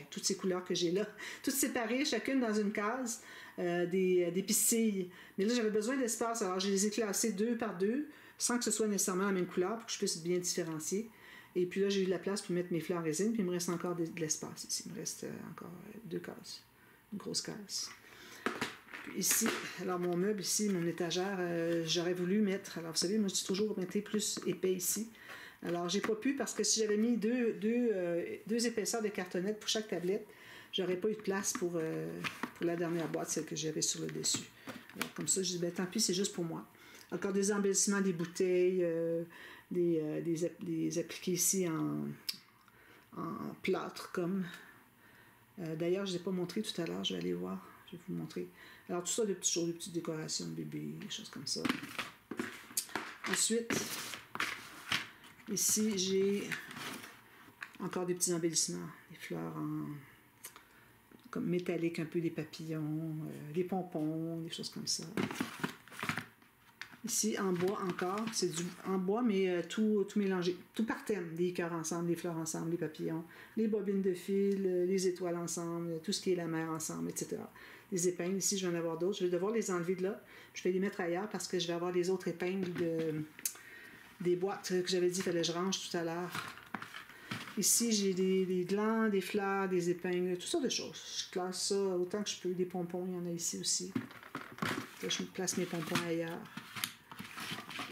toutes ces couleurs que j'ai là, toutes séparées, chacune dans une case, des pistilles. Mais là, j'avais besoin d'espace, alors je les ai classées 2 par 2, sans que ce soit nécessairement la même couleur, pour que je puisse bien différencier. Et puis là, j'ai eu de la place pour mettre mes fleurs en résine, puis il me reste encore de l'espace ici. Il me reste encore 2 cases, une grosse case. Puis ici, alors mon meuble ici, mon étagère, j'aurais voulu mettre... Alors vous savez, moi je dis toujours mettre plus épais ici. Alors, j'ai pas pu parce que si j'avais mis deux épaisseurs de cartonnette pour chaque tablette, j'aurais pas eu de place pour la dernière boîte, celle que j'avais sur le dessus. Alors, comme ça, je dis, ben tant pis, c'est juste pour moi. Encore des embellissements, des bouteilles, des appliqués ici en plâtre, comme. D'ailleurs, je ne les ai pas montré tout à l'heure, je vais aller voir, je vais vous montrer. Alors, tout ça, des petites décorations de bébé, des choses comme ça. Ensuite, ici, j'ai encore des petits embellissements, des fleurs comme métalliques, un peu des papillons, des pompons, des choses comme ça. Ici, en bois encore, c'est en bois, mais tout mélangé, tout par thème, des cœurs ensemble, les fleurs ensemble, les papillons, les bobines de fil, les étoiles ensemble, tout ce qui est la mer ensemble, etc. Les épingles, ici, je vais en avoir d'autres. Je vais devoir les enlever de là. Je vais les mettre ailleurs parce que je vais avoir les autres épingles des boîtes que j'avais dit qu'il fallait que je range tout à l'heure. Ici, j'ai des glands, des fleurs, des épingles, toutes sortes de choses. Je classe ça autant que je peux. Des pompons, il y en a ici aussi. Là, je place mes pompons ailleurs.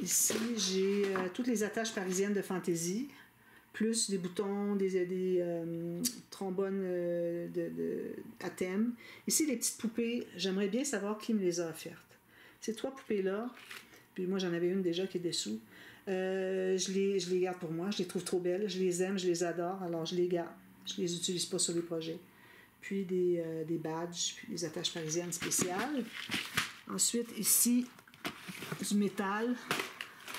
Ici, j'ai toutes les attaches parisiennes de fantaisie, plus des boutons, des trombones à thème. Ici, les petites poupées, j'aimerais bien savoir qui me les a offertes. Ces 3 poupées-là, puis moi, j'en avais une déjà qui est dessous. Je les garde pour moi, je les trouve trop belles, je les aime, je les adore, alors je les garde. Je les utilise pas sur les projets. Puis des badges, puis des attaches parisiennes spéciales. Ensuite, ici, du métal.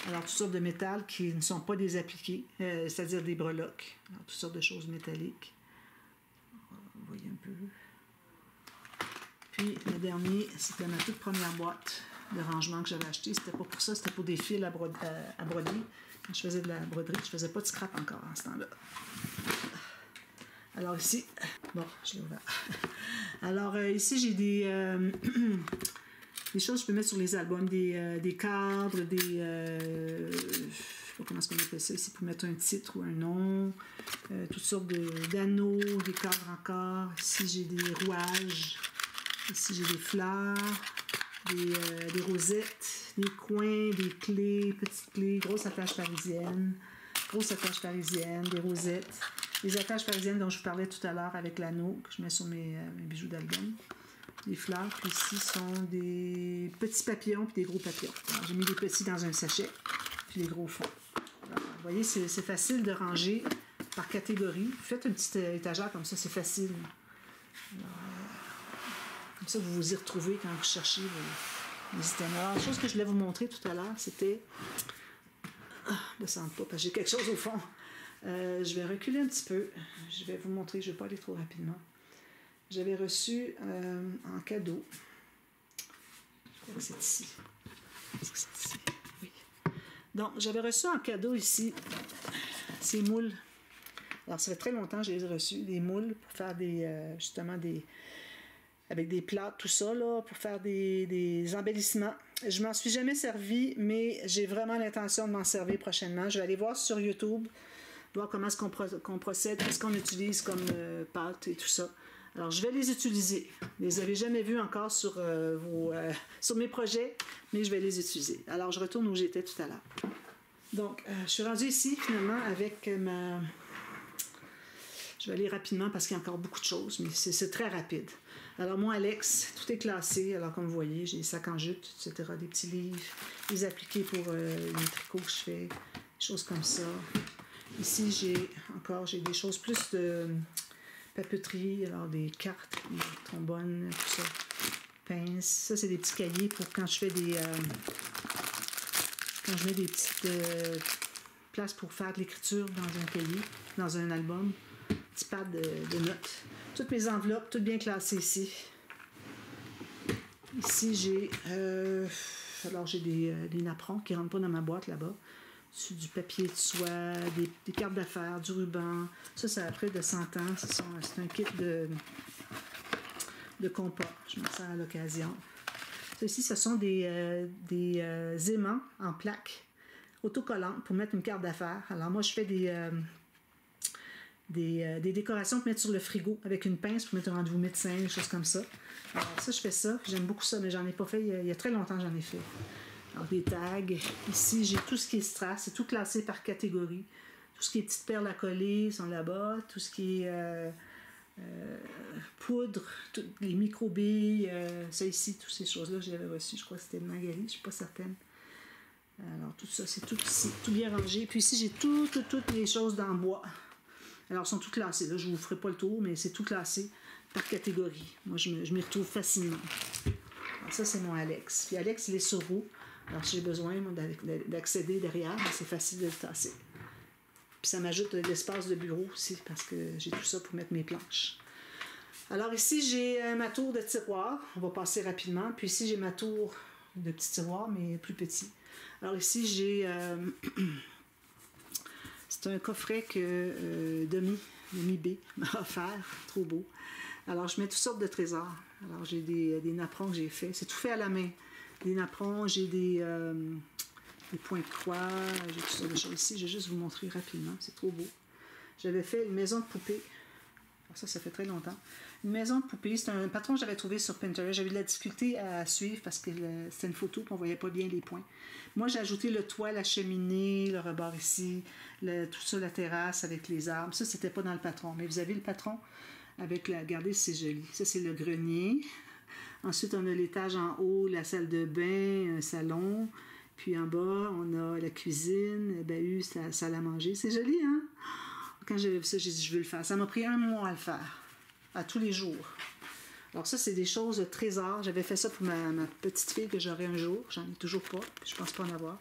Alors, toutes sortes de métal qui ne sont pas des appliqués, c'est-à-dire des breloques. Alors, toutes sortes de choses métalliques. Vous voyez un peu. Puis, le dernier, c'était ma toute première boîte de rangement que j'avais acheté. C'était pas pour ça, c'était pour des fils à broder. Quand je faisais de la broderie, je faisais pas de scrap encore en ce temps-là. Alors ici, bon, je l'ai ouvert. Alors ici, j'ai des choses que je peux mettre sur les albums, des cadres, je sais pas comment est-ce qu'on appelle ça ici, pour mettre un titre ou un nom, toutes sortes d'anneaux, des cadres encore. Ici, j'ai des rouages. Ici, j'ai des fleurs. Des rosettes, des coins, des clés, petites clés, grosses attaches parisiennes, des rosettes, les attaches parisiennes dont je vous parlais tout à l'heure avec l'anneau que je mets sur mes bijoux d'album, des fleurs, puis ici sont des petits papillons puis des gros papillons. J'ai mis les petits dans un sachet, puis les gros fond. Alors, vous voyez, c'est facile de ranger par catégorie. Faites une petite étagère comme ça, c'est facile. Alors, comme ça, vous vous y retrouvez quand vous cherchez vos items. Alors, la chose que je voulais vous montrer tout à l'heure, c'était... descendre pas, parce que j'ai quelque chose au fond. Je vais reculer un petit peu. Je vais vous montrer, je ne vais pas aller trop rapidement. j'avais reçu en cadeau. Je crois que c'est ici. Est-ce que c'est ici? Oui. Donc, j'avais reçu en cadeau ici ces moules. Alors, ça fait très longtemps que je les ai reçus, des moules pour faire justement avec des plats, tout ça, là, pour faire des embellissements. Je m'en suis jamais servi, mais j'ai vraiment l'intention de m'en servir prochainement. Je vais aller voir sur YouTube, voir comment est-ce qu'on procède, qu'est-ce qu'on utilise comme pâte et tout ça. Alors, je vais les utiliser. Vous ne les avez jamais vus encore sur mes projets, mais je vais les utiliser. Alors, je retourne où j'étais tout à l'heure. Donc, je suis rendue ici, finalement, avec ma... Je vais aller rapidement parce qu'il y a encore beaucoup de choses, mais c'est très rapide. Alors, moi, Alex, tout est classé. Alors, comme vous voyez, j'ai des sacs en jute, etc., des petits livres, des appliqués pour les tricots que je fais, des choses comme ça. Ici, j'ai des choses plus de papeterie, alors des cartes, des trombones, tout ça, pinces. Ça, c'est des petits cahiers pour quand je fais quand je mets des petites places pour faire de l'écriture dans un cahier, dans un album. Petit pad de notes. Toutes mes enveloppes, toutes bien classées ici. Ici, j'ai des napperons qui ne rentrent pas dans ma boîte là-bas. C'est du papier de soie, des cartes d'affaires, du ruban. Ça, c'est après de 100 ans. C'est un kit de compas. Je me sers à l'occasion. Ça ici, ce sont des aimants en plaques autocollantes pour mettre une carte d'affaires. Alors moi, je fais des décorations pour mettre sur le frigo avec une pince pour mettre un rendez-vous médecin, des choses comme ça. Alors ça, je fais ça. J'aime beaucoup ça, mais j'en ai pas fait. Il y a très longtemps que j'en ai fait. Alors des tags. Ici, j'ai tout ce qui est strass. C'est tout classé par catégorie. Tout ce qui est petites perles à coller sont là-bas. Tout ce qui est poudre, les micro-billes. Ça ici, toutes ces choses-là, je l'avais reçu. Je crois que c'était de Magali. Je ne suis pas certaine. Alors tout ça, c'est tout ici. Tout bien rangé. Puis ici, j'ai toutes les choses dans le bois. Alors, elles sont toutes classées. Là, je ne vous ferai pas le tour, mais c'est tout classé par catégorie. Moi, je m'y retrouve facilement. Alors, ça, c'est mon Alex. Puis Alex, il est sur roue. Alors, si j'ai besoin d'accéder derrière, c'est facile de le tasser. Puis ça m'ajoute de l'espace de bureau aussi, parce que j'ai tout ça pour mettre mes planches. Alors ici, j'ai ma tour de tiroir. On va passer rapidement. Puis ici, j'ai ma tour de petit tiroir, mais plus petit. Alors ici, j'ai... C'est un coffret que Demi B m'a offert, trop beau. Alors, je mets toutes sortes de trésors. Alors, j'ai des napperons que j'ai faits. C'est tout fait à la main. Des napperons, j'ai des points de croix, j'ai toutes sortes de choses ici. Je vais juste vous montrer rapidement, c'est trop beau. J'avais fait une maison de poupée. Alors ça fait très longtemps. Une maison de poupée, c'est un patron que j'avais trouvé sur Pinterest. J'avais de la difficulté à suivre parce que c'était une photo et on ne voyait pas bien les points. Moi, j'ai ajouté le toit, la cheminée, le rebord ici, tout ça, la terrasse avec les arbres. Ça, c'était pas dans le patron. Mais vous avez le patron avec regardez, c'est joli. Ça, c'est le grenier. Ensuite, on a l'étage en haut, la salle de bain, un salon. Puis en bas, on a la cuisine, bahut, salle à manger. C'est joli, hein? Quand j'avais vu ça, j'ai dit, je veux le faire. Ça m'a pris 1 mois à le faire, à tous les jours. Alors ça, c'est des choses de trésor. J'avais fait ça pour ma petite fille que j'aurai un jour. J'en ai toujours pas, puis je pense pas en avoir.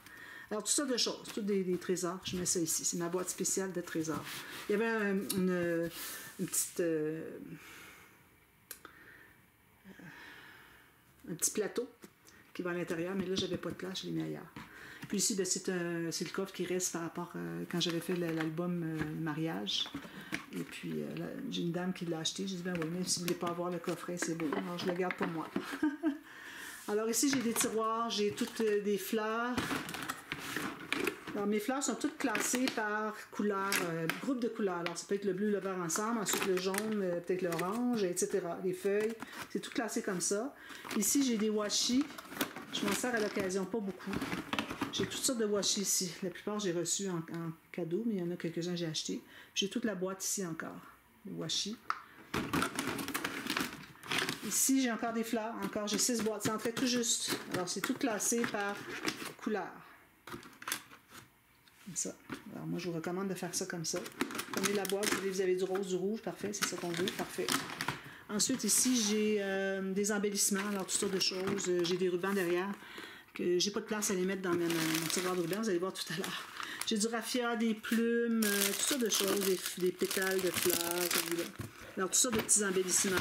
Alors tout ça de choses, tout des trésors. Je mets ça ici. C'est ma boîte spéciale de trésors. Il y avait une petite... un petit plateau qui va à l'intérieur, mais là, j'avais pas de place, je l'ai mis ailleurs. Puis ici, ben, c'est le coffre qui reste par rapport quand j'avais fait l'album mariage. Et puis, j'ai une dame qui l'a acheté. J'ai dit, ben oui, mais si vous ne voulez pas avoir le coffret, c'est beau. Alors, je le garde pour moi. Alors ici, j'ai des tiroirs, j'ai toutes des fleurs. Alors, mes fleurs sont toutes classées par couleur, groupe de couleurs. Alors, ça peut être le bleu, le vert ensemble, ensuite le jaune, peut-être l'orange, etc. Les feuilles, c'est tout classé comme ça. Ici, j'ai des washi. Je m'en sers à l'occasion, pas beaucoup. J'ai toutes sortes de washi ici. La plupart, j'ai reçu en cadeau, mais il y en a quelques-uns que j'ai achetés. J'ai toute la boîte ici encore, de washi. Ici, j'ai encore des fleurs. Encore, j'ai 6 boîtes. Ça entrait tout juste. Alors, c'est tout classé par couleur. Comme ça. Alors, moi, je vous recommande de faire ça comme ça. Prenez la boîte, vous avez du rose, du rouge. Parfait, c'est ça qu'on veut. Parfait. Ensuite, ici, j'ai des embellissements. Alors, toutes sortes de choses. J'ai des rubans derrière. Que j'ai pas de place à les mettre dans mon tiroir de ruban, vous allez voir tout à l'heure. J'ai du raffia, des plumes, toutes sortes de choses, des pétales de fleurs. Alors, tout ça de petits embellissements.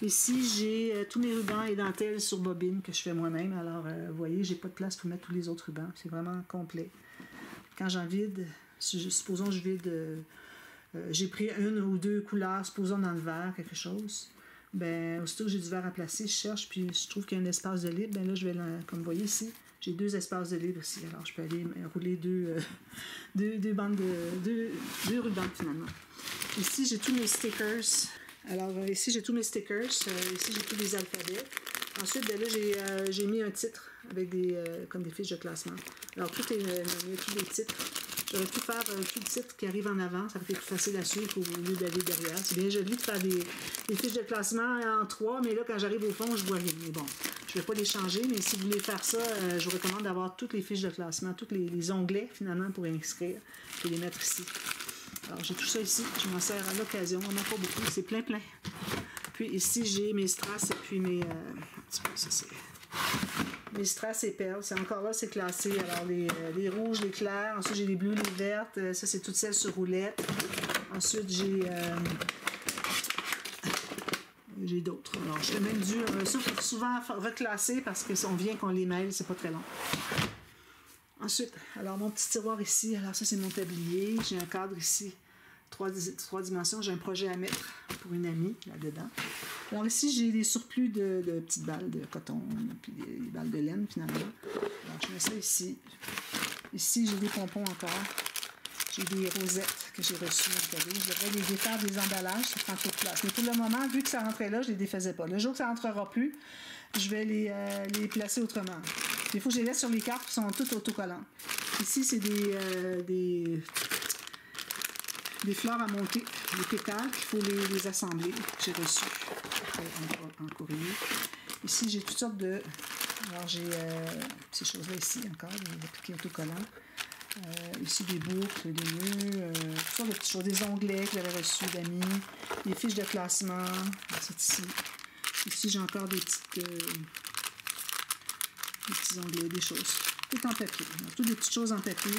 Ici, j'ai tous mes rubans et dentelles sur bobine que je fais moi-même. Alors, vous voyez, j'ai pas de place pour mettre tous les autres rubans. C'est vraiment complet. Quand j'en vide, supposons que je vide, j'ai pris une ou deux couleurs, supposons dans le verre, quelque chose. Ben, aussitôt que j'ai du verre à placer, je cherche, puis je trouve qu'il y a un espace de libre. Ben là, je vais, comme vous voyez ici, j'ai 2 espaces de libre ici. Alors, je peux aller rouler deux rubans, finalement. Ici, j'ai tous mes stickers. Alors, ici, j'ai tous mes stickers. Ici, j'ai tous les alphabets. Ensuite, ben là, j'ai mis un titre avec comme des fiches de classement. Alors, tout est mis, tous les titres. J'aurais pu faire tout le titre qui arrive en avant. Ça aurait été plus facile à suivre au lieu d'aller derrière. C'est bien joli de faire des fiches de classement en 3, mais là, quand j'arrive au fond, je vois rien. Mais bon, je ne vais pas les changer, mais si vous voulez faire ça, je vous recommande d'avoir toutes les fiches de classement, tous les onglets, finalement, pour inscrire, et les mettre ici. Alors, j'ai tout ça ici. Je m'en sers à l'occasion. On n'en a pas beaucoup. C'est plein. Puis ici, j'ai mes strass et puis mes... un petit peu, ça c'est... Mes strass et perles. C'est encore là, c'est classé. Alors, les rouges, les clairs. Ensuite, j'ai les bleus, les vertes. Ça, c'est toutes celles sur roulette. Ensuite, j'ai d'autres. Alors, j'ai même dû souvent reclasser parce que si on vient qu'on les mêle, c'est pas très long. Ensuite, alors mon petit tiroir ici, alors ça c'est mon tablier. J'ai un cadre ici, 3 dimensions. J'ai un projet à mettre pour une amie là-dedans. Alors ici, j'ai des surplus de petites balles de coton, puis des balles de laine finalement. Alors je mets ça ici. Ici, j'ai des pompons encore. J'ai des rosettes que j'ai reçues en cadeau. Je devrais les défaire des emballages, ça prend trop de place. Mais pour le moment, vu que ça rentrait là, je ne les défaisais pas. Le jour que ça ne rentrera plus, je vais les placer autrement. Il faut que je les laisse sur les cartes qui sont toutes autocollantes. Ici, c'est des fleurs à monter, des pétales qu'il faut les assembler, que j'ai reçus en courrier. Ici, j'ai toutes sortes de... Alors, j'ai ces choses-là ici encore, des appliqués autocollants. Ici, des boucles, des nœuds, toutes sortes de petites choses, des onglets que j'avais reçus d'amis, des fiches de classement, c'est ici. Ici, j'ai encore des petits onglets, des choses. Tout en papier. Donc, toutes des petites choses en papier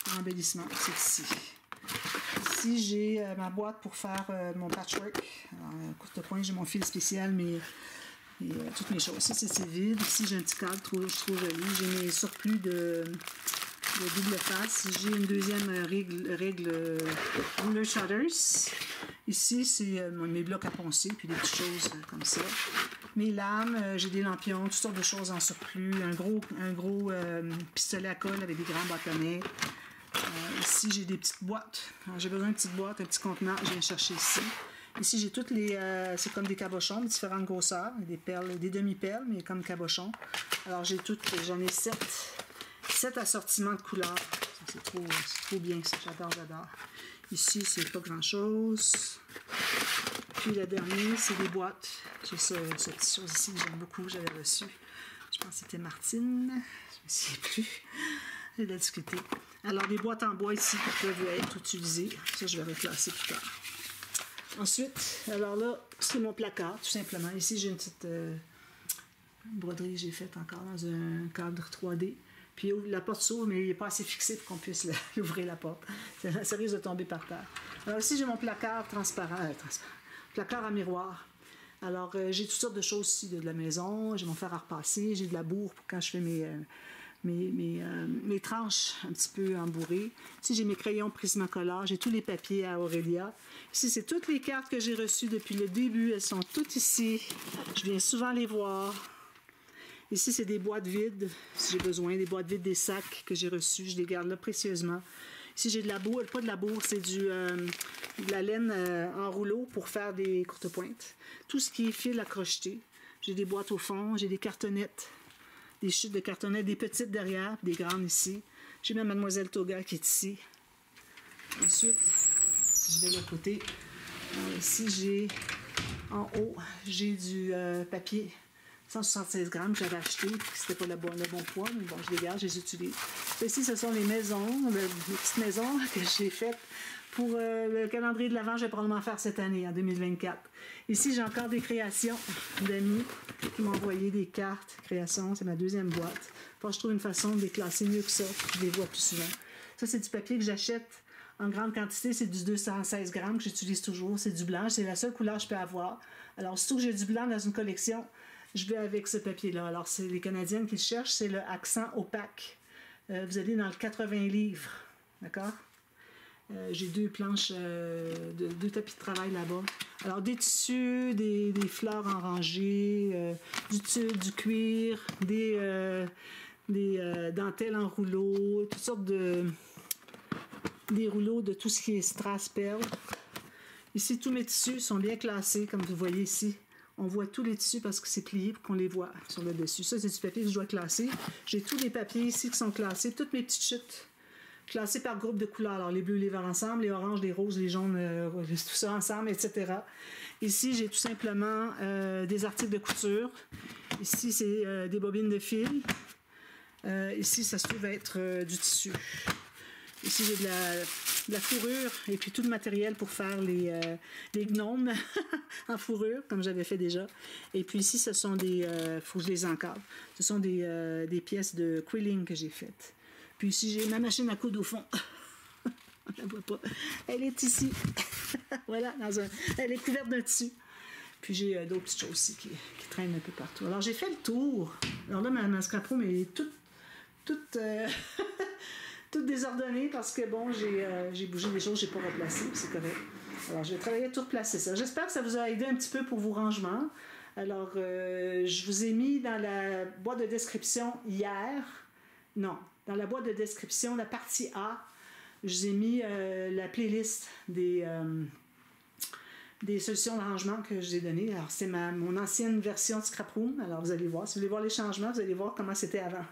pour embellissement. C'est ici. Ici, j'ai ma boîte pour faire mon patchwork. Alors, courte point, j'ai mon fil spécial, mais toutes mes choses. Ici, c'est vide. Ici, j'ai un petit cadre, je trouve joli. J'ai mes surplus de double face. J'ai une deuxième règle Ruler Shutters. Ici, c'est mes blocs à poncer, puis des petites choses comme ça. Mes lames, j'ai des lampions, toutes sortes de choses en surplus. Un gros pistolet à colle avec des grands bâtonnets. Ici, j'ai des petites boîtes. J'ai besoin d'une petite boîte, un petit contenant. Je viens chercher ici. Ici, j'ai toutes les... c'est comme des cabochons de différentes grosseurs. Des perles, des demi-perles, mais comme cabochons. Alors, j'en ai 7 assortiments de couleurs. C'est trop bien, ça. J'adore. Ici, c'est pas grand-chose. Puis, le dernier, c'est des boîtes. J'ai ce petit chose ici que j'aime beaucoup, que j'avais reçu. Je pense que c'était Martine. Je ne me souviens plus. J'ai de la difficulté. Alors, des boîtes en bois ici qui peuvent être utilisées. Ça, je vais reclasser plus tard. Ensuite, alors là, c'est mon placard, tout simplement. Ici, j'ai une petite broderie que j'ai faite encore dans un cadre 3D. Puis la porte s'ouvre, mais il n'est pas assez fixé pour qu'on puisse l'ouvrir la porte. Ça risque de tomber par terre. Alors ici, j'ai mon placard transparent. Placard à miroir. Alors, j'ai toutes sortes de choses ici de la maison. J'ai mon fer à repasser. J'ai de la bourre pour quand je fais mes tranches un petit peu embourrées. Ici, j'ai mes crayons Prismacolor. J'ai tous les papiers à Aurélia. Ici, c'est toutes les cartes que j'ai reçues depuis le début. Elles sont toutes ici. Je viens souvent les voir. Ici, c'est des boîtes vides, si j'ai besoin. Des boîtes vides, des sacs que j'ai reçus. Je les garde là précieusement. Ici, j'ai de la bourre. Pas de la bourre, c'est de la laine en rouleau pour faire des courtes pointes. Tout ce qui est fil à crocheter. J'ai des boîtes au fond. J'ai des cartonnettes. Des chutes de cartonnettes, des petites derrière, des grandes ici. J'ai même Mademoiselle Toga qui est ici. Ensuite, si je vais de l'autre côté, ici j'ai, en haut, j'ai du papier 176 grammes que j'avais acheté, puis c'était pas le bon poids, mais bon, je les garde, je les utilise. Ici, ce sont les maisons, les petites maisons que j'ai faites pour le calendrier de l'Avent, je vais probablement faire cette année, en 2024. Ici, j'ai encore des créations d'amis qui m'ont envoyé des cartes créations. C'est ma deuxième boîte. Faut que je trouve une façon de les classer mieux que ça. Je les vois plus souvent. Ça, c'est du papier que j'achète en grande quantité, c'est du 216 grammes que j'utilise toujours. C'est du blanc, c'est la seule couleur que je peux avoir. Alors, surtout que j'ai du blanc dans une collection, je vais avec ce papier-là. Alors, c'est les Canadiennes qui le cherchent, c'est le accent opaque. Vous allez dans le 80 livres, d'accord? J'ai 2 planches, 2 tapis de travail là-bas. Alors, des tissus, des fleurs en rangée, du cuir, des dentelles en rouleau, toutes sortes des rouleaux de tout ce qui est strass perles. Ici, tous mes tissus sont bien classés, comme vous voyez ici. On voit tous les tissus parce que c'est plié pour qu'on les voit sur le dessus. Ça, c'est du papier que je dois classer. J'ai tous les papiers ici qui sont classés, toutes mes petites chutes classées par groupe de couleurs. Alors, les bleus, les verts ensemble, les oranges, les roses, les jaunes, tout ça ensemble, etc. Ici, j'ai tout simplement des articles de couture. Ici, c'est des bobines de fil. Ici, ça se trouve être du tissu. Ici, j'ai de la fourrure et puis tout le matériel pour faire les gnomes en fourrure, comme j'avais fait déjà. Et puis ici, ce sont des... faut que je les encadre. Ce sont des pièces de quilling que j'ai faites. Puis ici, j'ai ma machine à coudre au fond. On ne la voit pas. Elle est ici. Voilà, elle est couverte d'un tissu. Puis j'ai d'autres petites choses aussi qui traînent un peu partout. Alors, j'ai fait le tour. Alors là, ma scrap-room est toute toute désordonnée parce que, bon, j'ai bougé des choses, j'ai pas replacé, c'est correct. Alors, je vais travailler à tout replacer ça. J'espère que ça vous a aidé un petit peu pour vos rangements. Alors, je vous ai mis dans la boîte de description hier, non, dans la boîte de description, la partie A, je vous ai mis la playlist des solutions de rangement que je vous ai données. Alors, c'est mon ancienne version de Scraproom. Alors, vous allez voir. Si vous voulez voir les changements, vous allez voir comment c'était avant.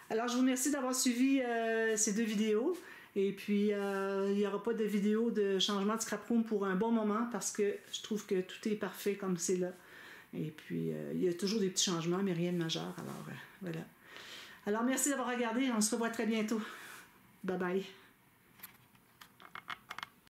Alors, je vous remercie d'avoir suivi ces 2 vidéos. Et puis, il n'y aura pas de vidéo de changement de Scraproom pour un bon moment parce que je trouve que tout est parfait comme c'est là. Et puis, il y a toujours des petits changements, mais rien de majeur. Alors, voilà. Alors, merci d'avoir regardé. On se revoit très bientôt. Bye bye.